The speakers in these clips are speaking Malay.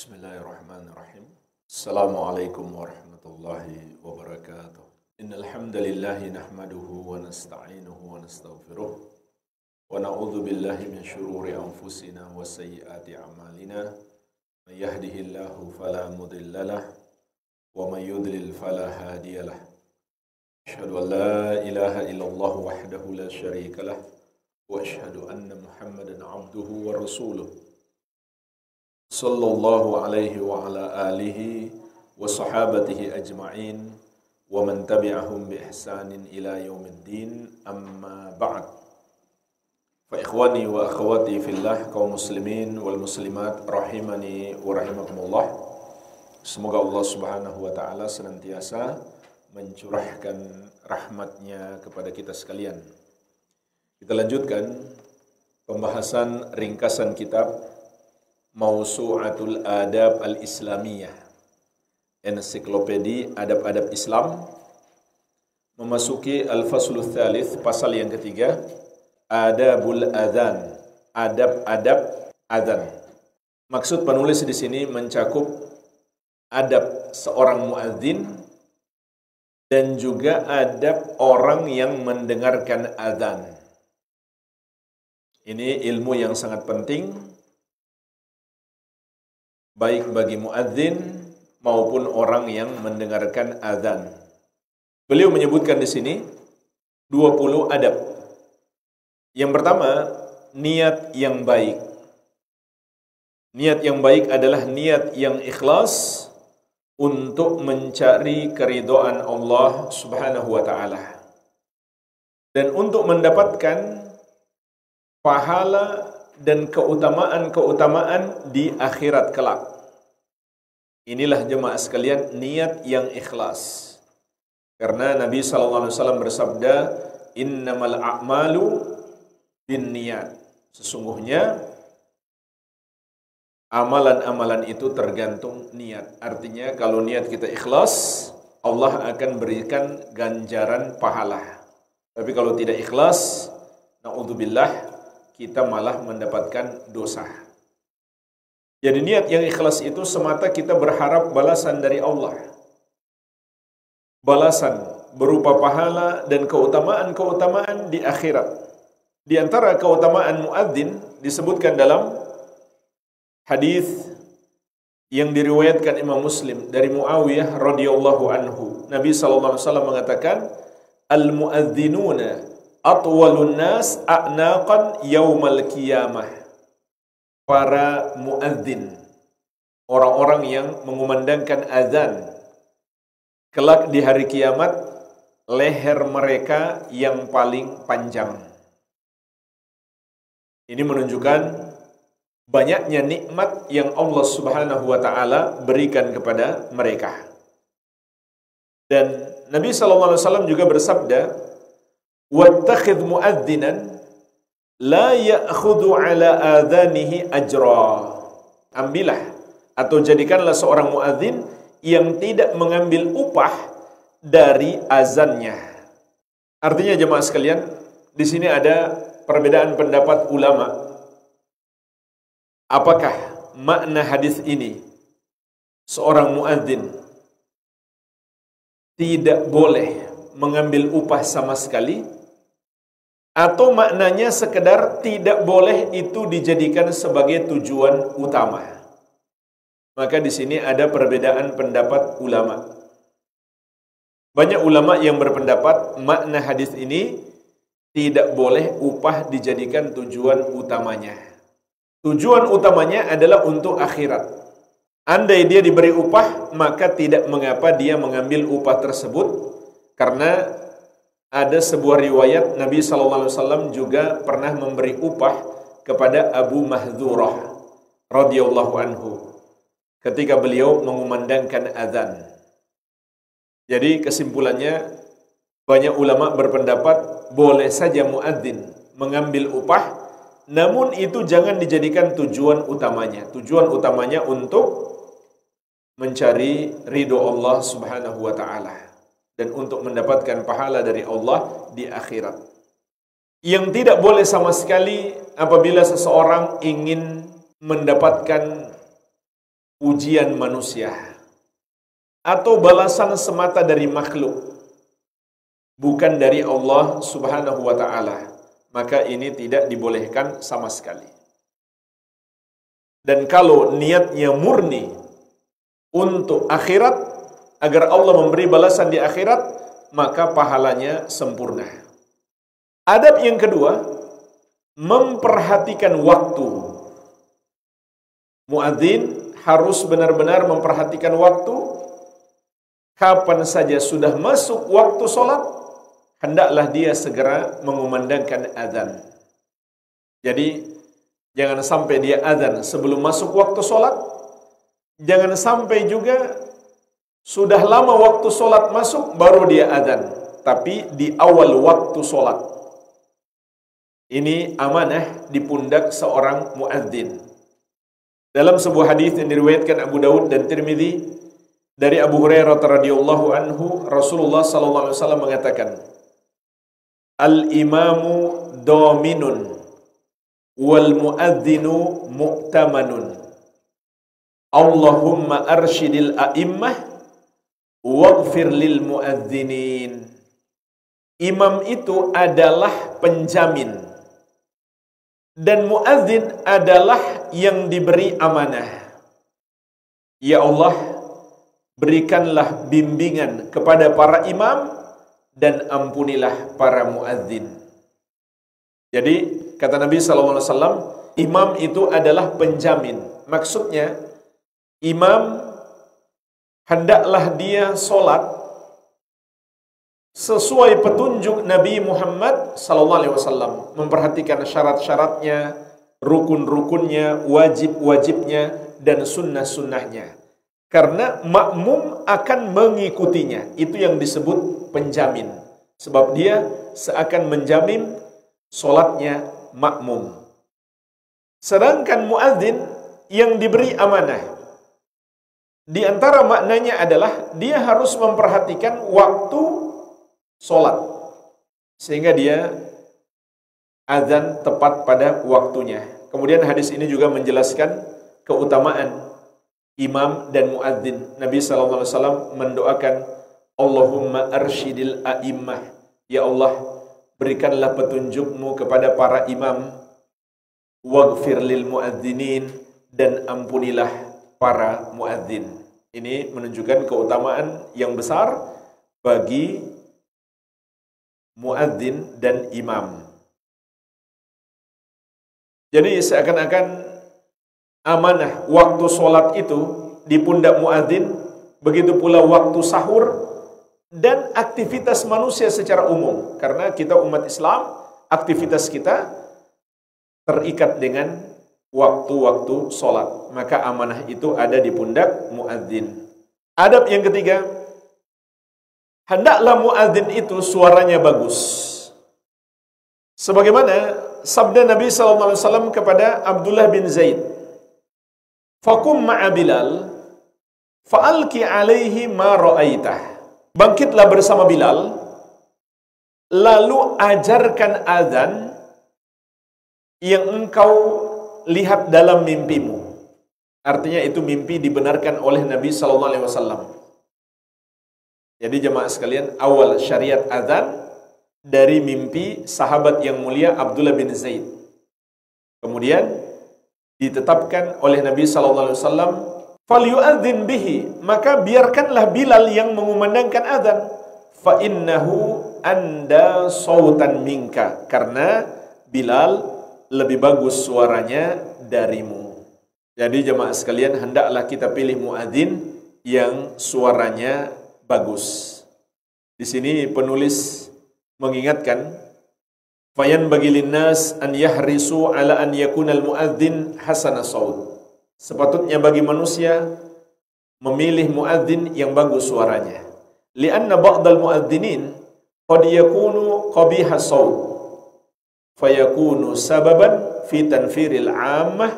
Bismillahirrahmanirrahim. Assalamualaikum warahmatullahi wabarakatuh. Innal hamdalillahi nahmaduhu wa nasta'inuhu wa nastaghfiruh wa na'udzu billahi min shururi anfusina wa sayyiati a'malina. May yahdihillahu fala mudhillalah wa may yudlil fala hadiyalah. Asyhadu an la ilaha illallah wahdahu la syarikalah wa asyhadu anna Muhammadan 'abduhu wa rasuluh. Sallallahu alaihi wa ala alihi wa sahabatihi ajma'in wa man tabi'ahum bi ihsanin ila yaumiddin, amma ba'd. Fa ikhwani wa akhwati fillah, kaum muslimin wal muslimat rahimani wa rahimakumullah. Semoga Allah Subhanahu wa taala senantiasa mencurahkan rahmatnya kepada kita sekalian. Kita lanjutkan pembahasan ringkasan kitab Mausu'atul Adab Al-Islamiyah, ensiklopedi adab-adab Islam, memasuki Al-Faslu Tsalits, pasal yang ketiga, Adabul Adzan, adab-adab adzan. Maksud penulis di sini mencakup adab seorang muadzin dan juga adab orang yang mendengarkan adzan. Ini ilmu yang sangat penting baik bagi muadzin maupun orang yang mendengarkan azan. Beliau menyebutkan di sini 20 adab. Yang pertama, niat yang baik. Niat yang baik adalah niat yang ikhlas untuk mencari keridhaan Allah Subhanahu wa taala. Dan untuk mendapatkan pahala dan keutamaan-keutamaan di akhirat kelak. Inilah jemaah sekalian niat yang ikhlas. Karena Nabi SAW bersabda, innamal a'malu binniyat. Sesungguhnya amalan-amalan itu tergantung niat. Artinya kalau niat kita ikhlas, Allah akan berikan ganjaran pahala. Tapi kalau tidak ikhlas, na'udzubillah, kita malah mendapatkan dosa. Jadi niat yang ikhlas itu semata kita berharap balasan dari Allah. Balasan berupa pahala dan keutamaan-keutamaan di akhirat. Di antara keutamaan muadzin disebutkan dalam hadis yang diriwayatkan Imam Muslim dari Muawiyah radhiyallahu anhu. Nabi sallallahu alaihi wasallam mengatakan, al-muadzinuna atwalun nas a'naqan yaumal qiyamah. Para muadzin, orang-orang yang mengumandangkan azan, kelak di hari kiamat leher mereka yang paling panjang. Ini menunjukkan banyaknya nikmat yang Allah Subhanahu wa taala berikan kepada mereka. Dan Nabi sallallahu alaihi wasallam juga bersabda, wattakhidh muadzinan la ya'khudhu ala adhanihi ajra. Ambillah atau jadikanlah seorang muadzin yang tidak mengambil upah dari azannya. Artinya jemaah sekalian, di sini ada perbedaan pendapat ulama. Apakah makna hadis ini seorang muadzin tidak boleh mengambil upah sama sekali, atau maknanya sekedar tidak boleh itu dijadikan sebagai tujuan utama? Maka di sini ada perbedaan pendapat ulama. Banyak ulama yang berpendapat makna hadis ini tidak boleh upah dijadikan tujuan utamanya. Tujuan utamanya adalah untuk akhirat. Andai dia diberi upah, maka tidak mengapa dia mengambil upah tersebut, karena ada sebuah riwayat Nabi SAW juga pernah memberi upah kepada Abu Mahdzurah radhiyallahu anhu ketika beliau mengumandangkan azan. Jadi kesimpulannya, banyak ulama berpendapat boleh saja muadzin mengambil upah, namun itu jangan dijadikan tujuan utamanya. Tujuan utamanya untuk mencari ridho Allah Subhanahu wa taala dan untuk mendapatkan pahala dari Allah di akhirat. Yang tidak boleh sama sekali apabila seseorang ingin mendapatkan ujian manusia atau balasan semata dari makhluk, bukan dari Allah Subhanahu wa taala, maka ini tidak dibolehkan sama sekali. Dan kalau niatnya murni untuk akhirat, agar Allah memberi balasan di akhirat, maka pahalanya sempurna. Adab yang kedua, memperhatikan waktu. Muadzin harus benar-benar memperhatikan waktu. Kapan saja sudah masuk waktu solat, hendaklah dia segera mengumandangkan azan. Jadi, jangan sampai dia azan sebelum masuk waktu solat. Jangan sampai juga sudah lama waktu solat masuk, baru dia azan. Tapi di awal waktu solat. Ini amanah di pundak seorang muadzin. Dalam sebuah hadis yang diriwayatkan Abu Daud dan Tirmidzi dari Abu Hurairah radhiyallahu anhu, Rasulullah sallallahu alaihi wasallam mengatakan, "Al-imamu dhaminun wal muadzinu mu'tamanun. Allahumma arsyidil a'immah waghfir lil muadzinin." Imam itu adalah penjamin dan muadzin adalah yang diberi amanah. Ya Allah, berikanlah bimbingan kepada para imam dan ampunilah para muadzin. Jadi kata Nabi SAW, imam itu adalah penjamin. Maksudnya, imam hendaklah dia solat sesuai petunjuk Nabi Muhammad SAW, memperhatikan syarat-syaratnya, rukun-rukunnya, wajib-wajibnya, dan sunnah-sunnahnya. Karena makmum akan mengikutinya. Itu yang disebut penjamin. Sebab dia seakan menjamin solatnya makmum. Sedangkan muadzin yang diberi amanah, di antara maknanya adalah dia harus memperhatikan waktu solat, sehingga dia azan tepat pada waktunya. Kemudian hadis ini juga menjelaskan keutamaan imam dan muadzin. Nabi SAW mendoakan, Allahumma arsyidil a'immah. Ya Allah, berikanlah petunjukmu kepada para imam. Waghfir lil muadzinin, dan ampunilah para muadzin. Ini menunjukkan keutamaan yang besar bagi muadzin dan imam. Jadi seakan-akan amanah waktu solat itu di pundak muadzin, begitu pula waktu sahur dan aktivitas manusia secara umum. Karena kita umat Islam, aktivitas kita terikat dengan waktu-waktu solat. Maka amanah itu ada di pundak muadzin. Adab yang ketiga, hendaklah muadzin itu suaranya bagus. Sebagaimana sabda Nabi SAW kepada Abdullah bin Zaid, "Fakum ma'a Bilal, fa'alki alaihi ma ra'aitah." Bangkitlah bersama Bilal, lalu ajarkan azan yang engkau lihat dalam mimpimu. Artinya itu mimpi dibenarkan oleh Nabi SAW. Jadi jemaah sekalian, awal syariat azan dari mimpi sahabat yang mulia Abdullah bin Zaid. Kemudian ditetapkan oleh Nabi SAW, "Falyu'adzin bihi," maka biarkanlah Bilal yang mengumandangkan azan. "Fa innahu anda sautan minka," karena Bilal lebih bagus suaranya darimu. Jadi jemaah sekalian, hendaklah kita pilih muadzin yang suaranya bagus. Di sini penulis mengingatkan, fayan bagi linnas an yahrisu ala an yakunal muadzin hasana saut. Sepatutnya bagi manusia memilih muadzin yang bagus suaranya. Lianna ba'dal muadzinin qad yakunu qabiha saut, fayakunu sababan fi tanfiril 'ammah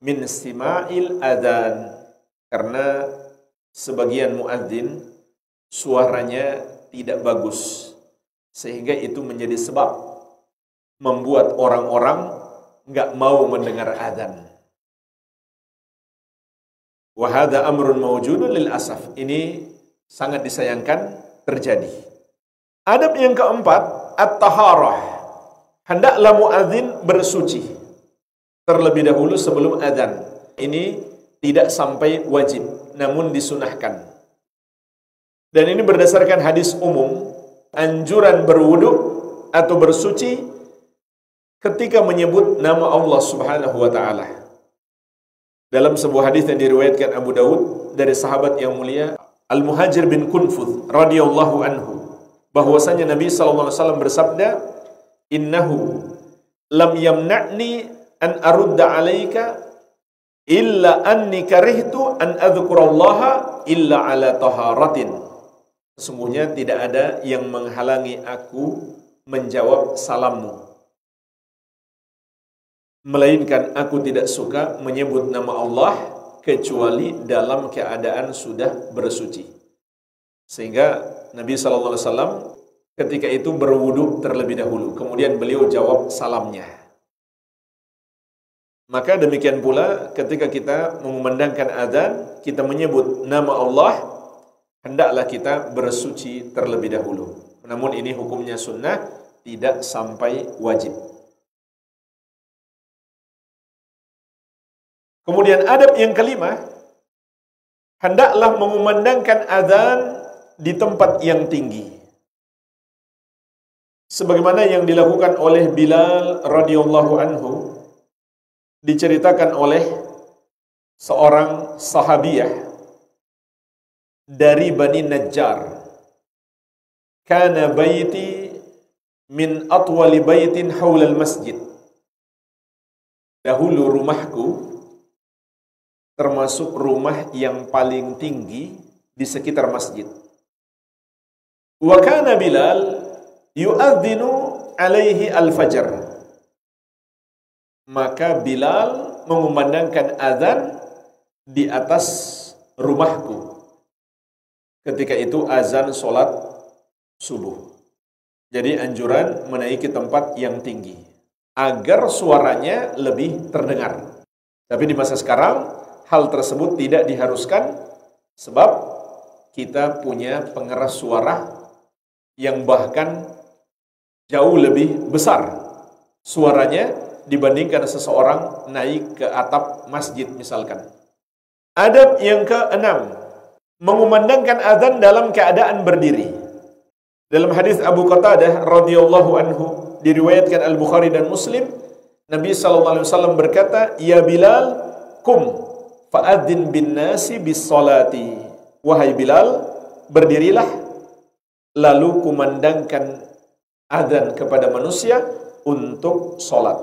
min istima'il adzan. Karena sebagian muadzin suaranya tidak bagus, sehingga itu menjadi sebab membuat orang-orang enggak mau mendengar azan. Wa hadza amrun mawjudun lil asaf. Ini sangat disayangkan terjadi. Adab yang keempat, at-taharah. Hendaklah muadzin bersuci terlebih dahulu sebelum adzan. Ini tidak sampai wajib, namun disunahkan. Dan ini berdasarkan hadis umum, anjuran berwudu atau bersuci ketika menyebut nama Allah Subhanahu wa taala. Dalam sebuah hadis yang diriwayatkan Abu Daud dari sahabat yang mulia Al-Muhajir bin Kunfuz radhiyallahu anhu, bahwasanya Nabi sallallahu alaihi wasallam bersabda, "Innahu lam yamna'ni an arudda 'alaika illa anni karihtu an adhkurallaha illa 'ala taharatin." Sesungguhnya tidak ada yang menghalangi aku menjawab salammu, melainkan aku tidak suka menyebut nama Allah kecuali dalam keadaan sudah bersuci. Sehingga Nabi SAW ketika itu berwudu terlebih dahulu, kemudian beliau jawab salamnya. Maka demikian pula ketika kita mengumandangkan adzan, kita menyebut nama Allah, hendaklah kita bersuci terlebih dahulu. Namun ini hukumnya sunnah, tidak sampai wajib. Kemudian adab yang kelima, hendaklah mengumandangkan adzan di tempat yang tinggi. Sebagaimana yang dilakukan oleh Bilal radhiyallahu anhu, diceritakan oleh seorang sahabiyah dari Bani Najjar. Kana baiti min atwali baitin haulal masjid. Dahulu rumahku termasuk rumah yang paling tinggi di sekitar masjid. Wa kana Bilal yu'adzinu alaihi al-fajr. Maka Bilal mengumandangkan azan di atas rumahku. Ketika itu azan solat subuh. Jadi anjuran menaiki tempat yang tinggi agar suaranya lebih terdengar. Tapi di masa sekarang hal tersebut tidak diharuskan, sebab kita punya pengeras suara yang bahkan jauh lebih besar suaranya dibandingkan seseorang naik ke atap masjid misalkan. Adab yang keenam, mengumandangkan azan dalam keadaan berdiri. Dalam hadis Abu Qatadah radhiyallahu anhu diriwayatkan Al-Bukhari dan Muslim, Nabi sallallahu alaihi wasallam berkata, "Ya Bilal, kum fa'adzin bin nasi bis salati." Wahai Bilal, berdirilah lalu kumandangkan azan kepada manusia untuk salat.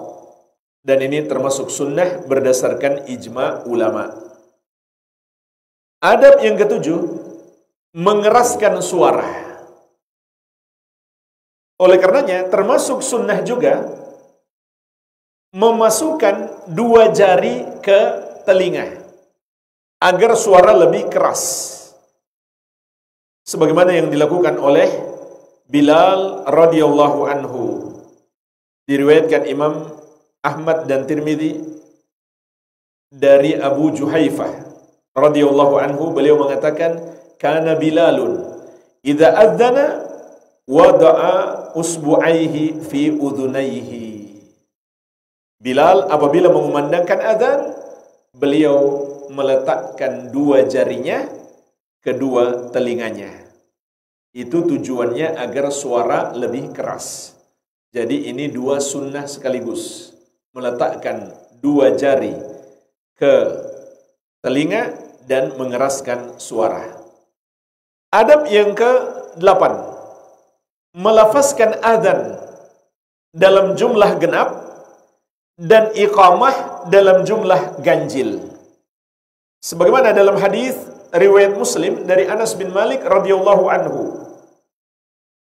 Dan ini termasuk sunnah berdasarkan ijma ulama. Adab yang ketujuh, mengeraskan suara. Oleh karenanya termasuk sunnah juga memasukkan dua jari ke telinga agar suara lebih keras, sebagaimana yang dilakukan oleh Bilal radhiyallahu anhu. Diriwayatkan Imam Ahmad dan Tirmidzi dari Abu Juhaifah radhiyallahu anhu, beliau mengatakan, kana Bilalun idza adzana wada'a usbu'aihi fi udhunaihi. Bilal apabila mengumandangkan azan, beliau meletakkan dua jarinya kedua telinganya. Itu tujuannya agar suara lebih keras. Jadi ini dua sunnah sekaligus. Meletakkan dua jari ke telinga dan mengeraskan suara. Adab yang ke-8, melafazkan azan dalam jumlah genap dan iqamah dalam jumlah ganjil. Sebagaimana dalam hadis riwayat Muslim dari Anas bin Malik radhiyallahu anhu,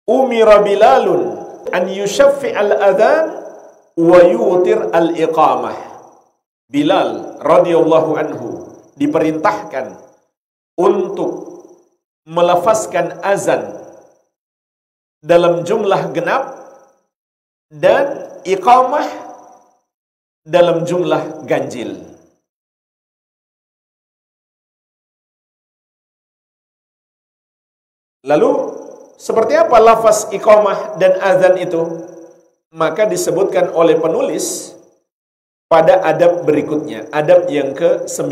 umira Bilalun an yushaffi al-adhan wa yutir al-iqamah. Bilal radhiyallahu anhu diperintahkan untuk melafazkan azan dalam jumlah genap dan iqamah dalam jumlah ganjil. Lalu seperti apa lafaz iqamah dan azan itu? Maka disebutkan oleh penulis pada adab berikutnya, adab yang ke-9.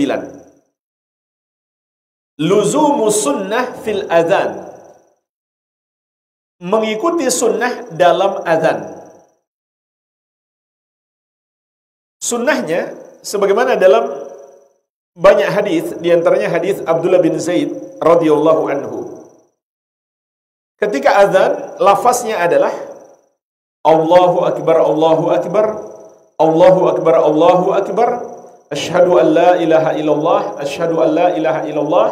Luzumu sunnah fil azan. Mengikuti sunnah dalam azan. Sunnahnya sebagaimana dalam banyak hadis, di antaranya hadis Abdullah bin Zaid radhiyallahu anhu. Ketika azan, lafaznya adalah Allahu akbar, Allahu akbar, Allahu akbar, Allahu akbar, asyhadu an la ilaha illallah, asyhadu an la ilaha illallah,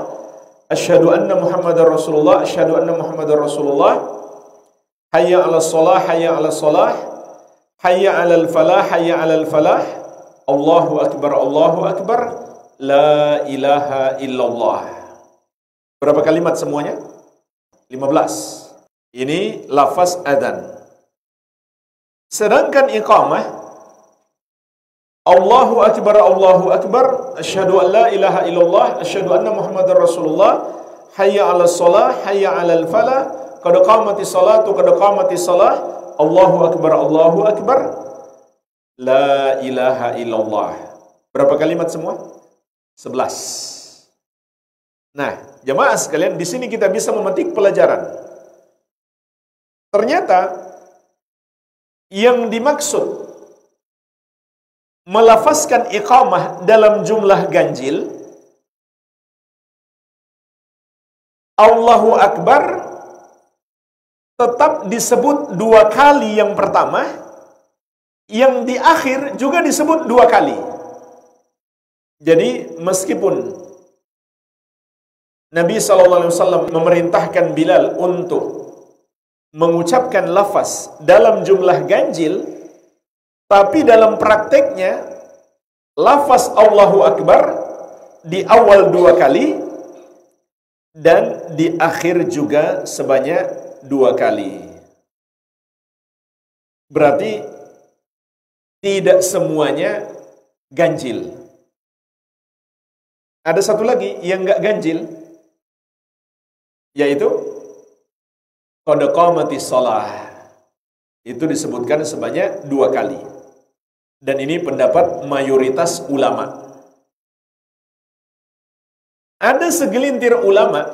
asyhadu anna Muhammadar Rasulullah, asyhadu anna Muhammadar Rasulullah, hayya 'alas shalah, hayya 'alas shalah, hayya 'alal falah, hayya 'alal falah, Allahu akbar, Allahu akbar, la ilaha illallah. Berapa kalimat semuanya? 15. Ini lafaz adzan. Sedangkan iqamah Allahu akbar, Allahu akbar, asyhadu an la ilaha illallah, asyhadu anna Muhammadar Rasulullah, hayya 'alas shalah, hayya 'alal falah, qad qamatis salatu, qad qamatis salah, Allahu akbar, Allahu akbar, la ilaha illallah. Berapa kalimat semua? 11. Nah, jemaah sekalian, di sini kita bisa memetik pelajaran. Ternyata yang dimaksud melafazkan iqamah dalam jumlah ganjil, Allahu akbar tetap disebut 2 kali yang pertama, yang di akhir juga disebut 2 kali. Jadi meskipun Nabi SAW memerintahkan Bilal untuk mengucapkan lafaz dalam jumlah ganjil, tapi dalam prakteknya lafaz Allahu Akbar di awal 2 kali dan di akhir juga sebanyak 2 kali. Berarti tidak semuanya ganjil. Ada satu lagi yang enggak ganjil, yaitu qad qamatis shalah. Itu disebutkan sebanyak 2 kali. Dan ini pendapat mayoritas ulama. Ada segelintir ulama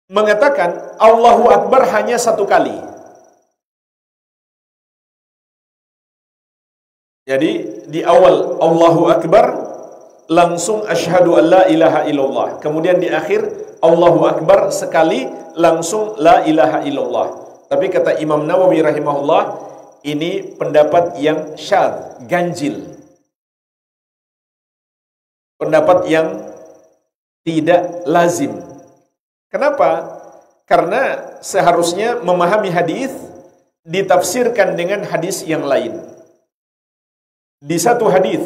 mengatakan Allahu Akbar hanya 1 kali. Jadi di awal Allahu Akbar langsung asyhadu an la ilaha illallah. Kemudian di akhir Allahu Akbar sekali langsung la ilaha illallah. Tapi kata Imam Nawawi rahimahullah, ini pendapat yang syadz, ganjil. Pendapat yang tidak lazim. Kenapa? Karena seharusnya memahami hadis ditafsirkan dengan hadis yang lain. Di satu hadis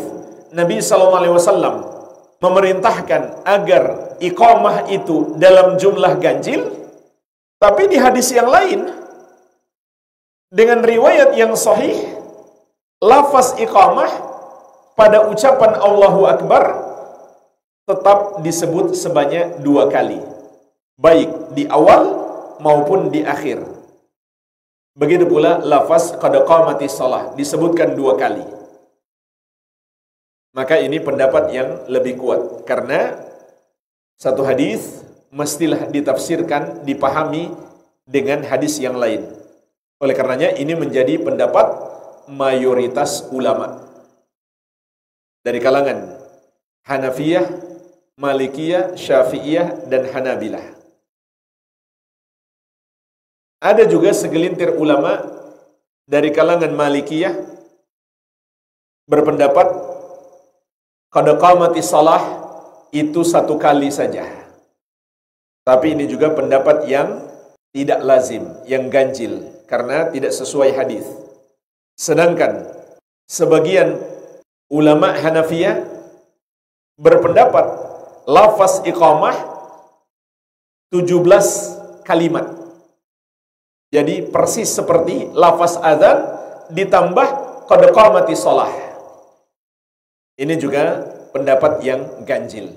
Nabi SAW memerintahkan agar iqamah itu dalam jumlah ganjil, tapi di hadis yang lain dengan riwayat yang sahih, lafaz iqamah pada ucapan Allahu Akbar tetap disebut sebanyak 2 kali, baik di awal maupun di akhir. Begitu pula lafaz qad qamatis shalah disebutkan 2 kali. Maka ini pendapat yang lebih kuat, karena satu hadis mestilah ditafsirkan, dipahami dengan hadis yang lain. Oleh karenanya ini menjadi pendapat mayoritas ulama dari kalangan Hanafiyah, Malikiyah, Syafi'iyah, dan Hanabilah. Ada juga segelintir ulama dari kalangan Malikiyah berpendapat qad qamatis shalah itu 1 kali saja. Tapi ini juga pendapat yang tidak lazim, yang ganjil, karena tidak sesuai hadis. Sedangkan sebagian ulama Hanafiyah berpendapat lafaz iqamah 17 kalimat. Jadi persis seperti lafaz adzan ditambah qad qamatis shalah. Ini juga pendapat yang ganjil.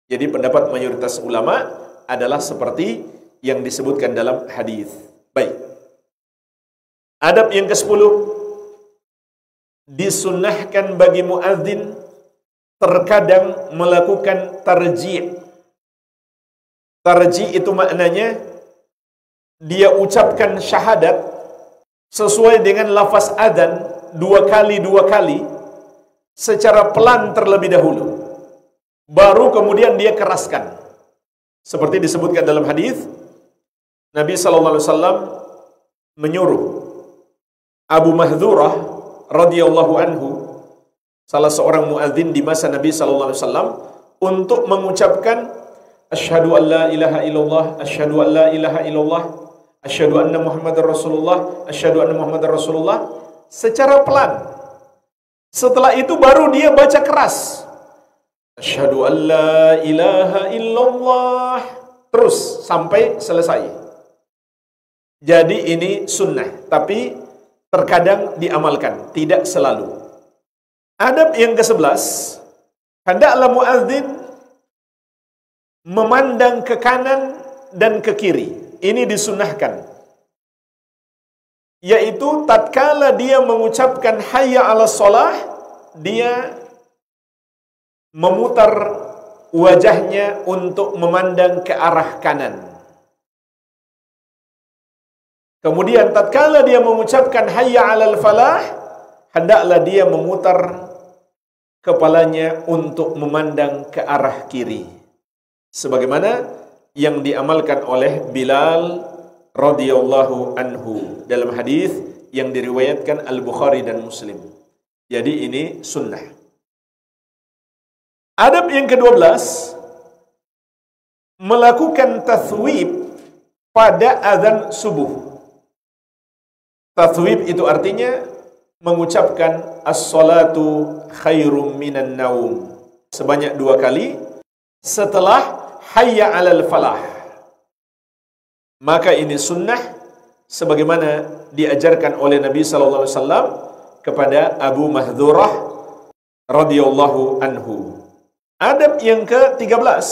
Jadi pendapat mayoritas ulama adalah seperti yang disebutkan dalam hadis. Baik. Adab yang ke-10, disunnahkan bagi muadzin terkadang melakukan tarji'. Tarji' itu maknanya dia ucapkan syahadat sesuai dengan lafaz adzan 2 kali secara pelan terlebih dahulu, baru kemudian dia keraskan. Seperti disebutkan dalam hadis, Nabi SAW menyuruh Abu Mahdhurah radhiyallahu anhu, salah seorang muadzin di masa Nabi SAW, untuk mengucapkan asyhadu an la ilaha illallah, asyhadu an la ilaha illallah, asyhadu anna Muhammadar Rasulullah, asyhadu anna Muhammadar Rasulullah secara pelan. Setelah itu baru dia baca keras. Asyhadu an la ilaha illallah, terus sampai selesai. Jadi ini sunnah, tapi terkadang diamalkan, tidak selalu. Adab yang ke-11, hendaklah muadzin memandang ke kanan dan ke kiri. Ini disunnahkan, yaitu tatkala dia mengucapkan hayya 'alas shalah, dia memutar wajahnya untuk memandang ke arah kanan. Kemudian tatkala dia mengucapkan hayya 'alal falah, hendaklah dia memutar kepalanya untuk memandang ke arah kiri, sebagaimana yang diamalkan oleh Bilal radhiyallahu anhu dalam hadis yang diriwayatkan Al-Bukhari dan Muslim. Jadi ini sunnah. Adab yang ke-12, melakukan tathwib pada azan subuh. Tathwib itu artinya mengucapkan as-salatu khairum minan naum sebanyak 2 kali setelah hayya 'alal falah. Maka ini sunnah sebagaimana diajarkan oleh Nabi sallallahu alaihi wasallam kepada Abu Mahdhurah radhiyallahu anhu. Adab yang ke-13,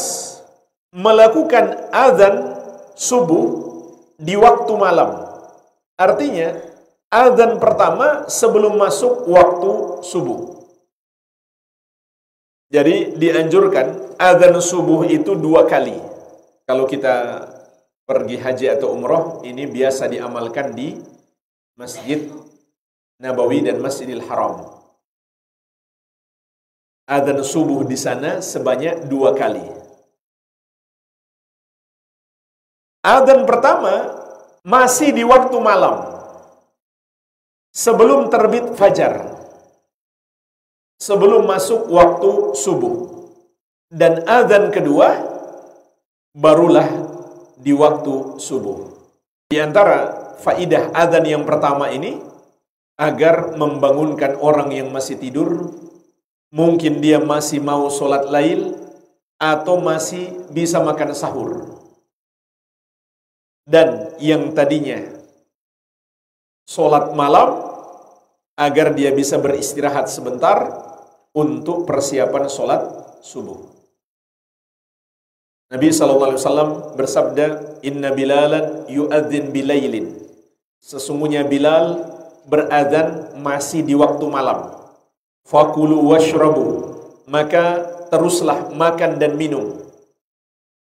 melakukan azan subuh di waktu malam. Artinya azan pertama sebelum masuk waktu subuh. Jadi dianjurkan azan subuh itu 2 kali. Kalau kita pergi haji atau umrah, ini biasa diamalkan di Masjid Nabawi dan Masjidil Haram. Azan subuh di sana sebanyak 2 kali. Azan pertama masih di waktu malam, sebelum terbit fajar, sebelum masuk waktu subuh. Dan azan kedua barulah di waktu subuh. Di antara faidah azan yang pertama ini, agar membangunkan orang yang masih tidur, mungkin dia masih mau sholat lail, atau masih bisa makan sahur. Dan yang tadinya sholat malam, agar dia bisa beristirahat sebentar untuk persiapan sholat subuh. Nabi SAW bersabda, Inna Bilalan yu'adzin bilailin. Sesungguhnya Bilal berazan masih di waktu malam. Fakulu washrabu, maka teruslah makan dan minum.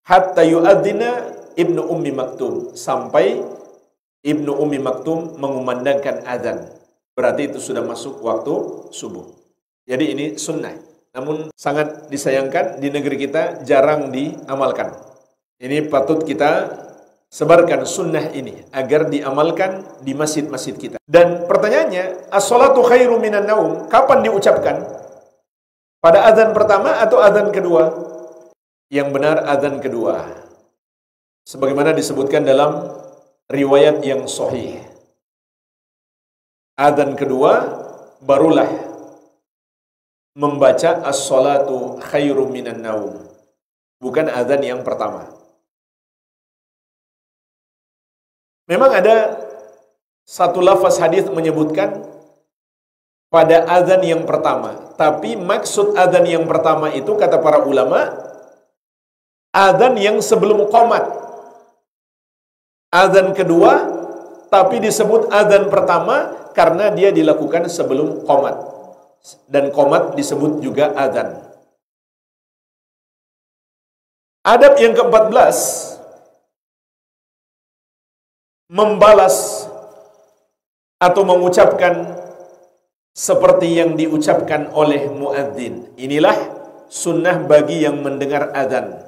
Hatta yu'adzina Ibnu Ummi Maktum, sampai Ibnu Ummi Maktum mengumandangkan azan. Berarti itu sudah masuk waktu subuh. Jadi ini sunnah. Namun sangat disayangkan di negeri kita jarang diamalkan. Ini patut kita sebarkan sunnah ini agar diamalkan di masjid-masjid kita. Dan pertanyaannya, as-salatu khairu minan naum, kapan diucapkan? Pada azan pertama atau azan kedua? Yang benar azan kedua, sebagaimana disebutkan dalam riwayat yang sahih. Azan kedua barulah membaca as-salatu khairum minan naum, bukan azan yang pertama. Memang ada satu lafaz hadis menyebutkan pada azan yang pertama, tapi maksud azan yang pertama itu kata para ulama Adzan yang sebelum qomat. Adzan kedua, tapi disebut adzan pertama karena dia dilakukan sebelum qomat. Dan qomat disebut juga adzan. Adab yang ke-14, membalas atau mengucapkan seperti yang diucapkan oleh muadzin. Inilah sunnah bagi yang mendengar adzan.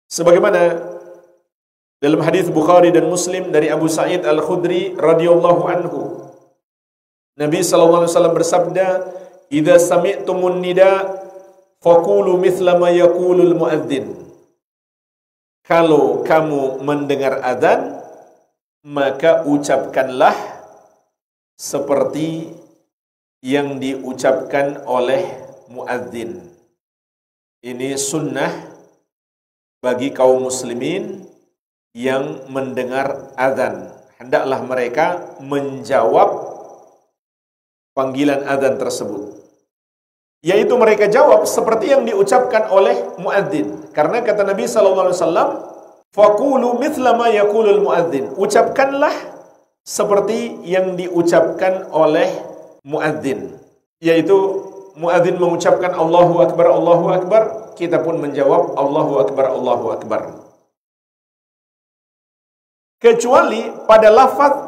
Sebagaimana dalam hadis Bukhari dan Muslim dari Abu Sa'id Al-Khudri radhiyallahu anhu, Nabi sallallahu alaihi wasallam bersabda, "Idza sami'tumun nida faqulu mithla ma yaqulul muadzin." Kalau kamu mendengar adzan, maka ucapkanlah seperti yang diucapkan oleh muadzin. Ini sunnah bagi kaum muslimin yang mendengar adzan. Hendaklah mereka menjawab panggilan adzan tersebut, yaitu mereka jawab seperti yang diucapkan oleh muadzin. Karena kata Nabi SAW, faqulu mithla ma yaqulul muadzin. Ucapkanlah seperti yang diucapkan oleh muadzin, yaitu muadzin mengucapkan Allahu Akbar, Allahu Akbar, kita pun menjawab Allahu Akbar, Allahu Akbar. Kecuali pada lafaz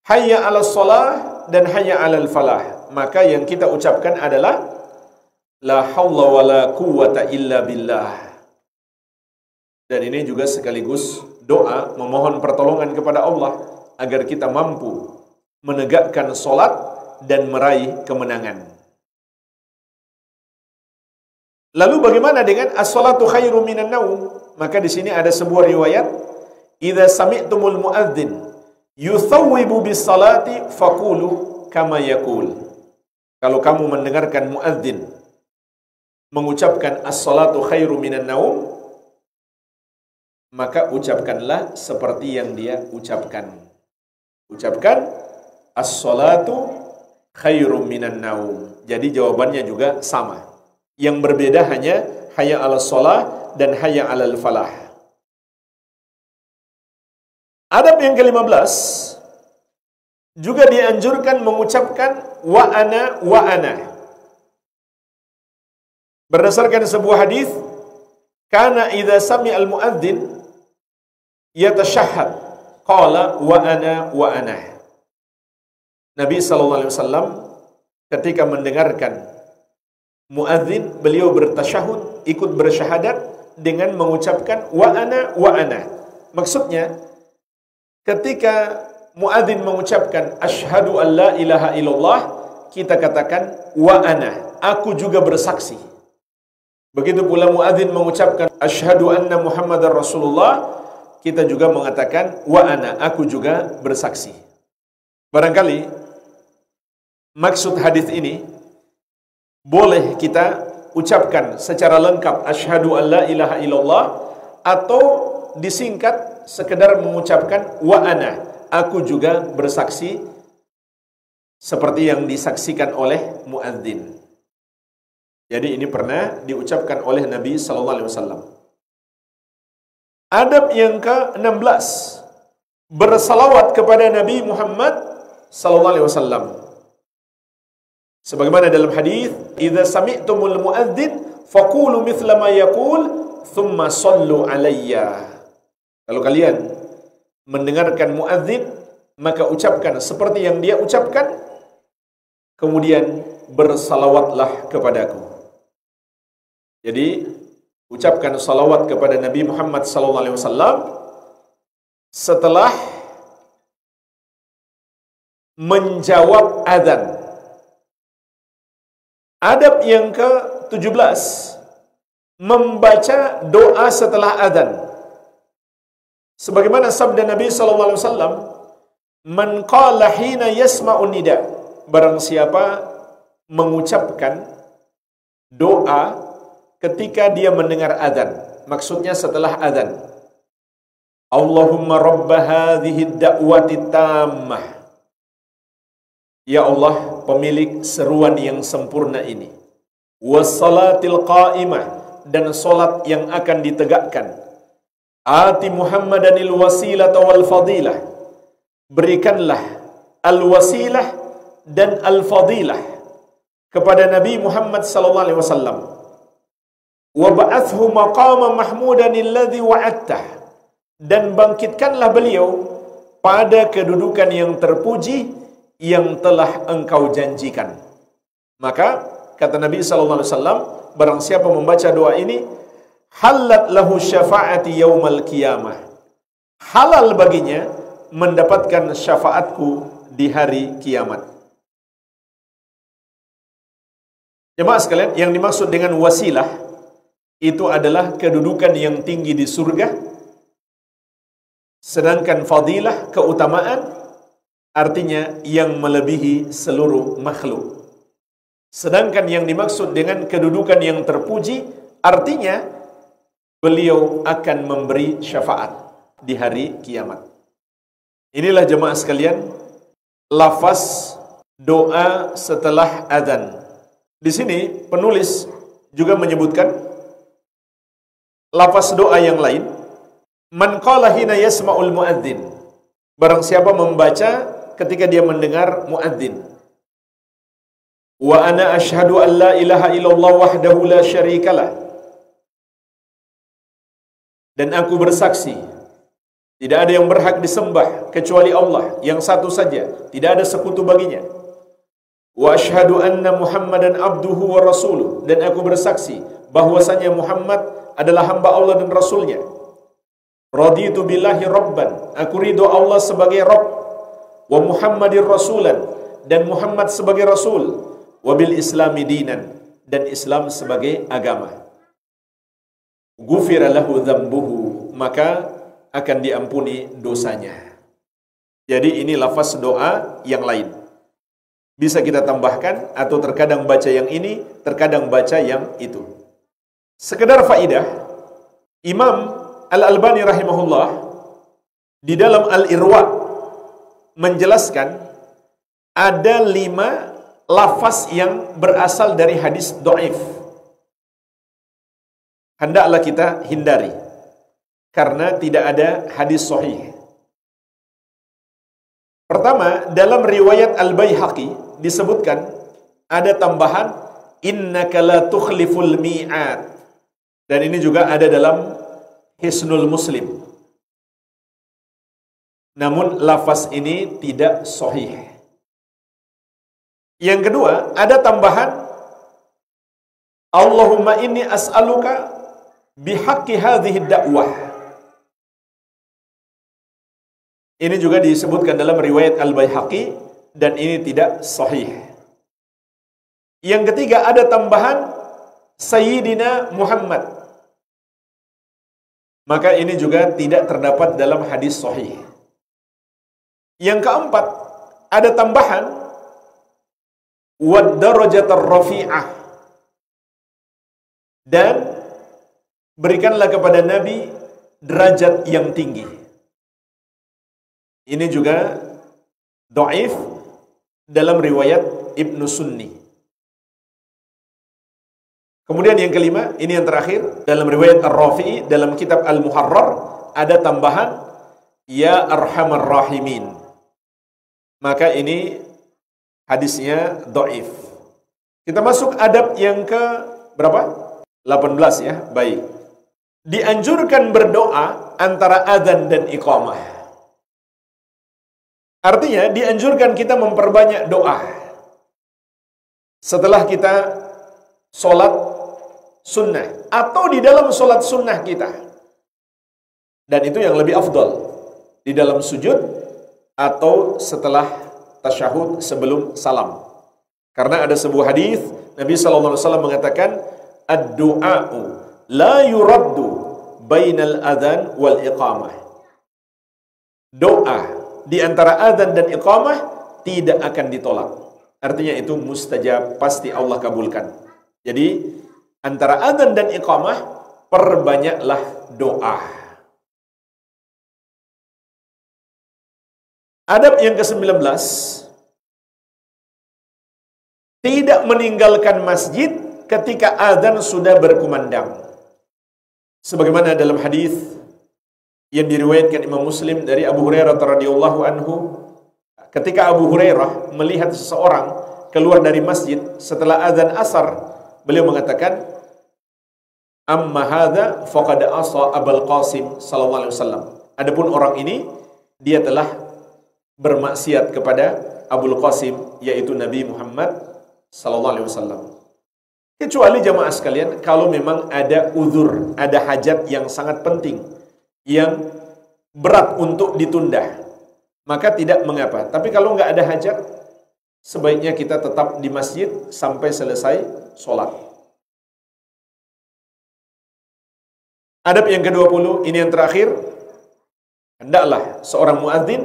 hayya 'alas shalah dan hayya 'alal falah, maka yang kita ucapkan adalah la haula wala quwwata illa billah. Dan ini juga sekaligus doa memohon pertolongan kepada Allah agar kita mampu menegakkan solat dan meraih kemenangan. Lalu bagaimana dengan as-salatu khairum minan naum? Maka di sini ada sebuah riwayat, idza sami'tumul muadzin yuthawwibu bis salati faqulu kama yaqul. Kalau kamu mendengarkan muadzin mengucapkan as-salatu khairum minan naum, maka ucapkanlah seperti yang dia ucapkan. Ucapkan as-salatu khairum minan naum. Jadi jawabannya juga sama. Yang berbeda hanya hayya 'alas shalah dan hayya 'alal falah. Adab yang ke-15, juga dianjurkan mengucapkan wa ana. Berdasarkan sebuah hadis, kana idza sami'al muadzin yatashahhad qala wa ana. Nabi sallallahu alaihi wasallam ketika mendengarkan muadzin, beliau bertasyahud, ikut bersyahadat dengan mengucapkan wa ana. Maksudnya, ketika muadzin mengucapkan asyhadu an la ilaha illallah, kita katakan wa ana, aku juga bersaksi. Begitu pula muadzin mengucapkan asyhadu anna Muhammadar Rasulullah, kita juga mengatakan wa ana, aku juga bersaksi. Barangkali maksud hadis ini boleh kita ucapkan secara lengkap asyhadu an la ilaha illallah, atau disingkat sekedar mengucapkan wa ana, aku juga bersaksi, seperti yang disaksikan oleh muadzin. Jadi ini pernah diucapkan oleh Nabi sallallahu alaihi wasallam. Adab yang ke-16, bersalawat kepada Nabi Muhammad sallallahu alaihi wasallam. Sebagaimana dalam hadis, idza sami'tumul muadzin faqulu mithla ma yaqul thumma sallu alayya. Kalau kalian mendengarkan muadzin, maka ucapkan seperti yang dia ucapkan, kemudian bersalawatlah kepadaku. Jadi ucapkan salawat kepada Nabi Muhammad sallallahu alaihi wasallam setelah menjawab adzan. Adab yang ke-17, membaca doa setelah adzan. Sebagaimana sabda Nabi sallallahu alaihi wasallam, "Man qala hina yasma'un nida." Barang siapa mengucapkan doa ketika dia mendengar adzan. Maksudnya setelah adzan. Allahumma rabb hadhihi ad-da'wati tammah. Ya Allah, pemilik seruan yang sempurna ini. Wassalatil qa'imah, dan solat yang akan ditegakkan. Ati Muhammadanil wasilata wal fadilah. Berikanlah al-wasilah dan al-fadilah kepada Nabi Muhammad sallallahu alaihi wasallam. Wa ba'athhu maqaman mahmudan alladhi wa'adtah. Dan bangkitkanlah beliau pada kedudukan yang terpuji yang telah engkau janjikan. Maka kata Nabi sallallahu alaihi wasallam, barang siapa membaca doa ini, halat lahu syafaati yaumal qiyamah. Halal baginya mendapatkan syafaatku di hari kiamat. Jemaah sekalian, yang dimaksud dengan wasilah itu adalah kedudukan yang tinggi di surga. Sedangkan fadilah, keutamaan, artinya yang melebihi seluruh makhluk. Sedangkan yang dimaksud dengan kedudukan yang terpuji, artinya beliau akan memberi syafaat di hari kiamat. Inilah jemaah sekalian, lafaz doa setelah adzan. Di sini penulis juga menyebutkan lafaz doa yang lain. Man qala hina yasma'ul muadzin. Barang siapa membaca ketika dia mendengar muadzin. Wa ana asyhadu an la ilaha illallah wahdahu la syarikalah. Dan aku bersaksi tidak ada yang berhak disembah kecuali Allah yang satu saja, tidak ada sekutu baginya. Wa asyhadu anna Muhammadan abduhu wa rasuluh, dan aku bersaksi bahwasanya Muhammad adalah hamba Allah dan rasulnya. Raditu billahi rabban, aku ridho Allah sebagai Rabb, wa Muhammadir rasulan, dan Muhammad sebagai rasul, wa bil islami dinan, dan Islam sebagai agama. Ghufira lahu dzambuhu, maka akan diampuni dosanya. Jadi ini lafaz doa yang lain. Bisa kita tambahkan atau terkadang baca yang ini, terkadang baca yang itu. Sekedar faidah, Imam Al-Albani rahimahullah di dalam Al-Irwa menjelaskan ada 5 lafaz yang berasal dari hadis dhaif. Hendaklah kita hindari karena tidak ada hadis sahih. Pertama, dalam riwayat Al-Baihaqi disebutkan ada tambahan innaka la tukhliful mi'ad. Dan ini juga ada dalam Hisnul Muslim. Namun lafaz ini tidak sahih. Yang kedua, ada tambahan Allahumma inni as'aluka bihaqqi hadhihi da'wah. Ini juga disebutkan dalam riwayat Al-Baihaqi dan ini tidak sahih. Yang ketiga, ada tambahan Sayyidina Muhammad. Maka ini juga tidak terdapat dalam hadis sahih. Yang keempat, ada tambahan wad darajatar rafi'ah, dan berikanlah kepada Nabi derajat yang tinggi. Ini juga dhaif dalam riwayat Ibnu Sunni. Kemudian yang kelima, ini yang terakhir, dalam riwayat Ar-Rafi'i dalam kitab Al-Muharrar ada tambahan ya arhamar rahimin. Maka ini hadisnya dhaif. Kita masuk adab yang ke berapa? 18 ya. Baik. Dianjurkan berdoa antara adzan dan iqamah. Artinya dianjurkan kita memperbanyak doa setelah kita sholat sunnah atau di dalam sholat sunnah kita. Dan itu yang lebih afdal, di dalam sujud atau setelah tasyahud sebelum salam. Karena ada sebuah hadis Nabi SAW mengatakan ad-du'a'u la yuraddu bainal adzan wal iqamah. Doa di antara adzan dan iqamah tidak akan ditolak. Artinya itu mustajab, pasti Allah kabulkan. Jadi antara adzan dan iqamah perbanyaklah doa. Adab yang ke-19, tidak meninggalkan masjid ketika adzan sudah berkumandang. Sebagaimana dalam hadis yang diriwayatkan Imam Muslim dari Abu Hurairah radhiyallahu anhu, ketika Abu Hurairah melihat seseorang keluar dari masjid setelah azan asar, beliau mengatakan, "Amma hadza faqad asa Abul Qasim sallallahu alaihi wasallam." Adapun orang ini dia telah bermaksiat kepada Abul Qasim, yaitu Nabi Muhammad sallallahu alaihi wasallam. Kecuali jamaah sekalian, kalau memang ada uzur, ada hajat yang sangat penting, yang berat untuk ditunda, maka tidak mengapa. Tapi kalau nggak ada hajat, sebaiknya kita tetap di masjid sampai selesai sholat. Adab yang ke-20, ini yang terakhir, hendaklah seorang muadzin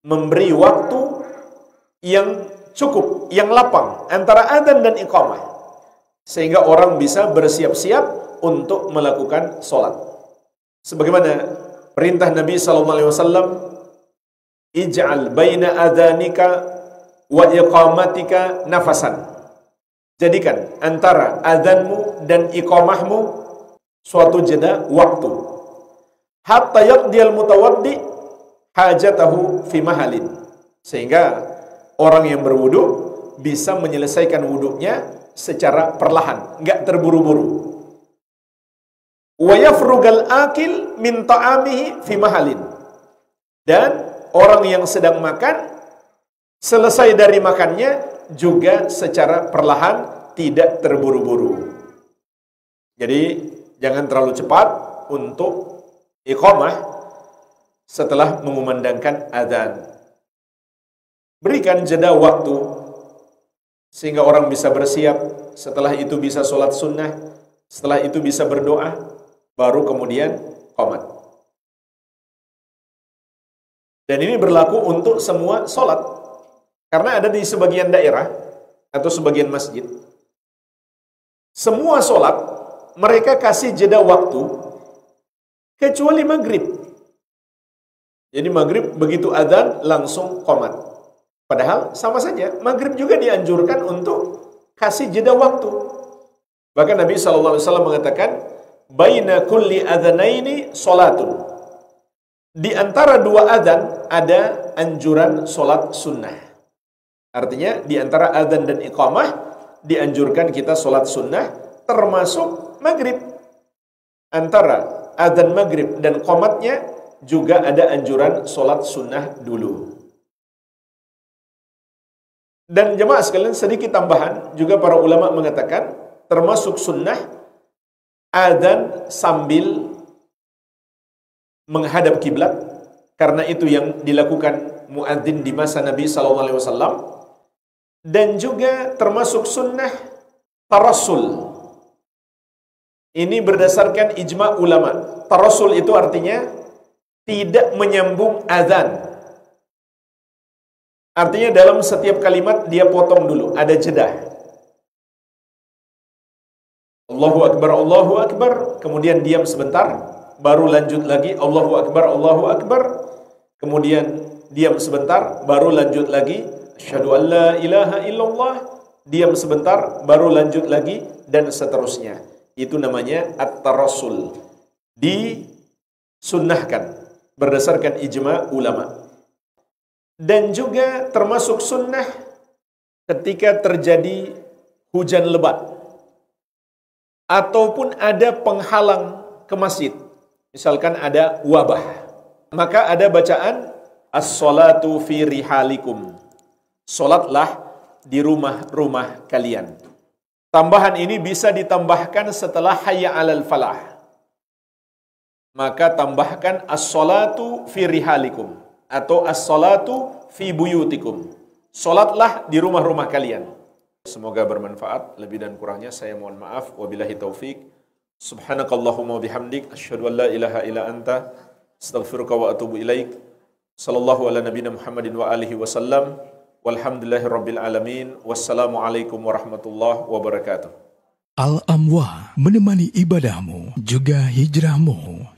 memberi waktu yang cukup, yang lapang antara adzan dan iqamah, sehingga orang bisa bersiap-siap untuk melakukan sholat. Sebagaimana perintah Nabi SAW, "Ij'al baina adzanika wa iqamatika nafasan." Jadikan antara adzanmu dan iqamahmu suatu jeda waktu. Hatta yaqdiyal mutawaddi hajatahu fi mahalin. Sehingga orang yang berwudu bisa menyelesaikan wudunya secara perlahan, enggak terburu-buru. Wa yafrugal akil min ta'amihi fi mahalin. Dan orang yang sedang makan selesai dari makannya juga secara perlahan, tidak terburu-buru. Jadi jangan terlalu cepat untuk iqamah setelah mengumandangkan azan. Berikan jeda waktu sehingga orang bisa bersiap, setelah itu bisa sholat sunnah, setelah itu bisa berdoa, baru kemudian qomat. Dan ini berlaku untuk semua sholat, karena ada di sebagian daerah atau sebagian masjid, semua sholat mereka kasih jeda waktu kecuali maghrib. Jadi maghrib begitu adzan langsung qomat. Padahal sama saja, maghrib juga dianjurkan untuk kasih jeda waktu. Bahkan Nabi SAW mengatakan, "Baina kulli adzanaini sholatun." Di antara dua adzan ada anjuran sholat sunnah. Artinya di antara adzan dan iqamah dianjurkan kita sholat sunnah, termasuk maghrib. Antara adzan maghrib dan qomatnya juga ada anjuran sholat sunnah dulu. Dan jemaah sekalian, sedikit tambahan, juga para ulama mengatakan termasuk sunnah adzan sambil menghadap kiblat, karena itu yang dilakukan muadzin di masa Nabi SAW. Dan juga termasuk sunnah tarassul. Ini berdasarkan ijma' ulama. Tarassul itu artinya tidak menyambung adzan. Artinya dalam setiap kalimat dia potong dulu, ada jeda. Allahu Akbar, kemudian diam sebentar, baru lanjut lagi, Allahu Akbar, kemudian diam sebentar, baru lanjut lagi, Asyhadu an la ilaha illallah, diam sebentar, baru lanjut lagi, dan seterusnya. Itu namanya at-tarassul. Disunnahkan berdasarkan ijma' ulama. Dan juga termasuk sunnah ketika terjadi hujan lebat ataupun ada penghalang ke masjid, misalkan ada wabah, maka ada bacaan as-salatu fi rihalikum, solatlah di rumah-rumah kalian. Tambahan ini bisa ditambahkan setelah hayya 'alal falah, maka tambahkan as-salatu fi rihalikum atau as-salatu fi buyutikum, solatlah di rumah-rumah kalian. Semoga bermanfaat. Lebih dan kurangnya saya mohon maaf. Wabillahi taufik. Subhanakallahumma bihamdik, asyhadu an la ilaha illa anta, astaghfiruka wa atubu ilaik. Sallallahu ala nabiyina Muhammadin wa alihi wasallam. Walhamdulillahi rabbil alamin. Wassalamualaikum warahmatullahi wabarakatuh. Al-Amwa menemani ibadahmu juga hijrahmu.